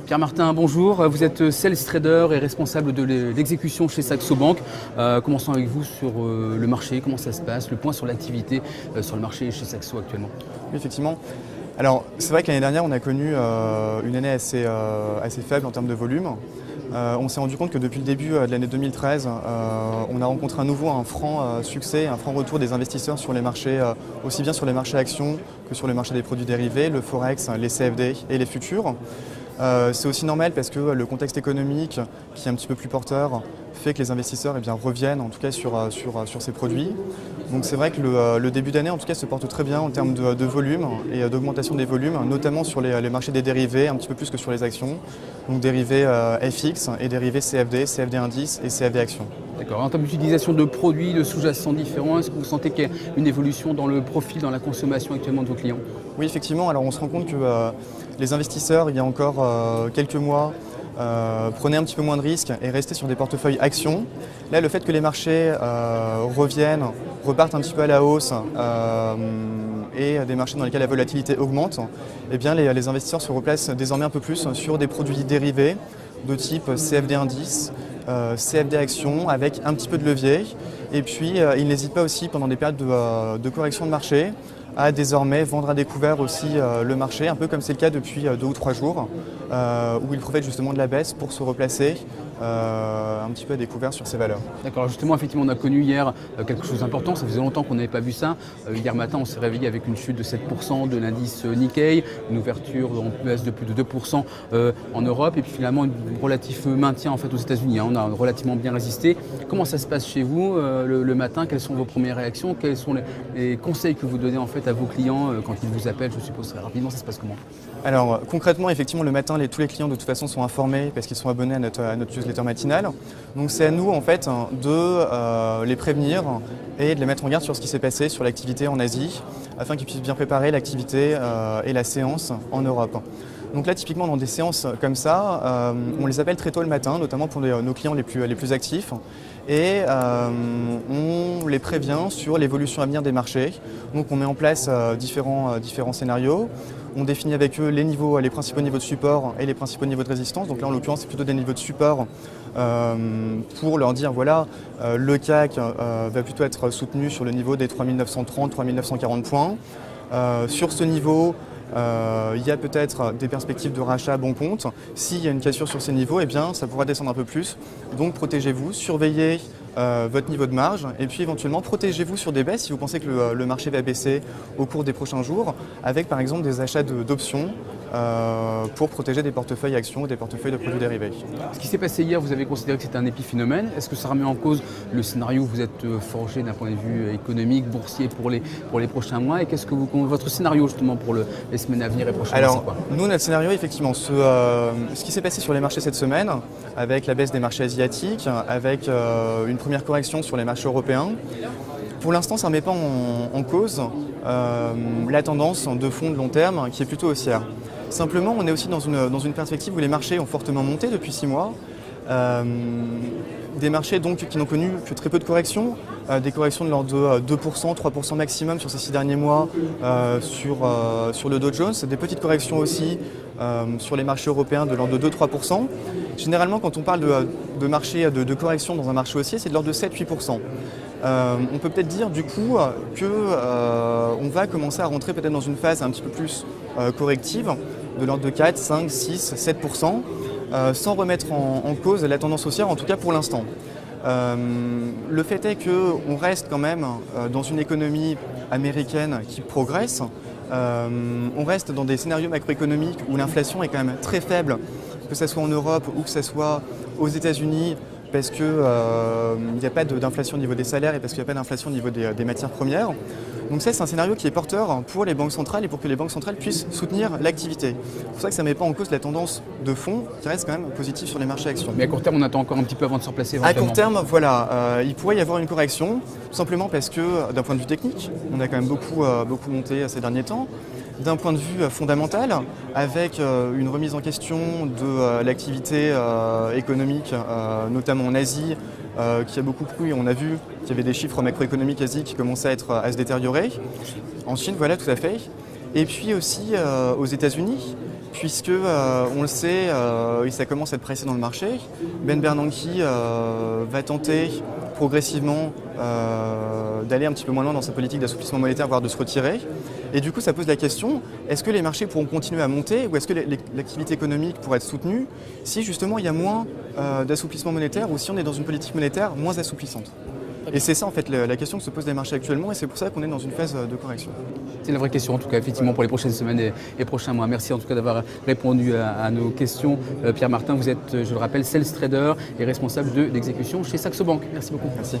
Pierre Martin, bonjour. Vous êtes sales trader et responsable de l'exécution chez Saxo Bank. Commençons avec vous sur le marché, comment ça se passe, le point sur l'activité sur le marché chez Saxo actuellement. Oui, effectivement. Alors, c'est vrai que l'année dernière, on a connu une année assez faible en termes de volume. On s'est rendu compte que depuis le début de l'année 2013, on a rencontré à nouveau un franc succès, un franc retour des investisseurs sur les marchés, aussi bien sur les marchés actions que sur les marchés des produits dérivés, le Forex, les CFD et les futurs. C'est aussi normal parce que le contexte économique, qui est un petit peu plus porteur, fait que les investisseurs reviennent en tout cas sur ces produits. Donc c'est vrai que le début d'année en tout cas se porte très bien en termes de volume et d'augmentation des volumes, notamment sur les marchés des dérivés, un petit peu plus que sur les actions. Donc dérivés FX et dérivés CFD, CFD indice et CFD actions. D'accord. En termes d'utilisation de produits, de sous-jacents différents, est-ce que vous sentez qu'il y a une évolution dans le profil, dans la consommation actuellement de vos clients? Oui, effectivement. Alors on se rend compte que les investisseurs, il y a encore quelques mois, prenaient un petit peu moins de risques et restaient sur des portefeuilles actions. Là, le fait que les marchés repartent un petit peu à la hausse et des marchés dans lesquels la volatilité augmente, eh bien, les investisseurs se replacent désormais un peu plus sur des produits dérivés de type CFD indice, CFD actions avec un petit peu de levier. Et puis, ils n'hésitent pas aussi pendant des périodes de correction de marché à désormais vendre à découvert aussi le marché, un peu comme c'est le cas depuis 2 ou 3 jours, où ils profitent justement de la baisse pour se replacer un petit peu à découvert sur ces valeurs. D'accord, justement, effectivement, on a connu hier quelque chose d'important, ça faisait longtemps qu'on n'avait pas vu ça. Hier matin, on s'est réveillé avec une chute de 7% de l'indice Nikkei, une ouverture en baisse de plus de 2% en Europe, et puis finalement un relatif maintien en fait, aux États-Unis. On a relativement bien résisté. Comment ça se passe chez vous le matin? Quelles sont vos premières réactions? Quels sont les conseils que vous donnez en fait, à vos clients quand ils vous appellent, je suppose très rapidement? Ça se passe comment? Alors concrètement, effectivement, le matin, tous les clients de toute façon sont informés parce qu'ils sont abonnés à notre newsletter matinale. Donc c'est à nous en fait de les prévenir et de les mettre en garde sur ce qui s'est passé sur l'activité en Asie afin qu'ils puissent bien préparer l'activité et la séance en Europe. Donc là typiquement dans des séances comme ça, on les appelle très tôt le matin, notamment pour nos clients les plus actifs. Et on les prévient sur l'évolution à venir des marchés. Donc on met en place différents scénarios. On définit avec eux les principaux niveaux de support et les principaux niveaux de résistance. Donc là en l'occurrence c'est plutôt des niveaux de support pour leur dire voilà, le CAC va plutôt être soutenu sur le niveau des 3930, 3940 points. Sur ce niveau, il y a peut-être des perspectives de rachat à bon compte. S'il y a une cassure sur ces niveaux, eh bien, ça pourra descendre un peu plus. Donc protégez-vous, surveillez votre niveau de marge et puis éventuellement protégez-vous sur des baisses si vous pensez que le marché va baisser au cours des prochains jours avec par exemple des achats d'options pour protéger des portefeuilles actions ou des portefeuilles de produits dérivés. Ce qui s'est passé hier, vous avez considéré que c'était un épiphénomène. Est-ce que ça remet en cause le scénario où vous êtes forgé d'un point de vue économique, boursier pour les prochains mois? Et qu'est-ce que votre scénario justement pour les semaines à venir et prochains mois? Alors, nous, notre scénario, effectivement, ce qui s'est passé sur les marchés cette semaine, avec la baisse des marchés asiatiques, avec une première correction sur les marchés européens, pour l'instant, ça ne met pas en cause la tendance de fond de long terme qui est plutôt haussière. Simplement, on est aussi dans une perspective où les marchés ont fortement monté depuis 6 mois. Des marchés donc qui n'ont connu que très peu de corrections, des corrections de l'ordre de 2%, 3% maximum sur ces 6 derniers mois sur le Dow Jones, des petites corrections aussi sur les marchés européens de l'ordre de 2-3%. Généralement, quand on parle de marché de correction dans un marché haussier, c'est de l'ordre de 7-8%. On peut peut-être dire du coup qu'on va commencer à rentrer peut-être dans une phase un petit peu plus corrective de l'ordre de 4, 5, 6, 7%. Sans remettre en cause la tendance haussière, en tout cas pour l'instant. Le fait est qu'on reste quand même dans une économie américaine qui progresse. On reste dans des scénarios macroéconomiques où l'inflation est quand même très faible, que ce soit en Europe ou que ce soit aux États-Unis, parce qu'il n'y a pas d'inflation au niveau des salaires et parce qu'il n'y a pas d'inflation au niveau des matières premières. Donc ça, c'est un scénario qui est porteur pour les banques centrales et pour que les banques centrales puissent soutenir l'activité. C'est pour ça que ça ne met pas en cause la tendance de fond qui reste quand même positive sur les marchés actions. Mais à court terme, on attend encore un petit peu avant de se replacer. À court terme, voilà, il pourrait y avoir une correction, tout simplement parce que d'un point de vue technique, on a quand même beaucoup monté ces derniers temps. D'un point de vue fondamental, avec une remise en question de l'activité économique, notamment en Asie, qui a beaucoup plu. On a vu qu'il y avait des chiffres macroéconomiques asiatiques qui commençaient à se détériorer. En Chine, voilà, tout à fait. Et puis aussi aux États-Unis, puisque on le sait, et ça commence à être pressé dans le marché. Ben Bernanke va tenter progressivement d'aller un petit peu moins loin dans sa politique d'assouplissement monétaire, voire de se retirer. Et du coup, ça pose la question, est-ce que les marchés pourront continuer à monter ou est-ce que l'activité économique pourrait être soutenue si justement il y a moins d'assouplissement monétaire ou si on est dans une politique monétaire moins assouplissante? Et c'est ça en fait la question que se posent les marchés actuellement et c'est pour ça qu'on est dans une phase de correction. C'est la vraie question en tout cas effectivement pour les prochaines semaines et prochains mois. Merci en tout cas d'avoir répondu à nos questions. Pierre Martin, vous êtes, je le rappelle, sales trader et responsable de l'exécution chez Saxo Bank. Merci beaucoup. Merci.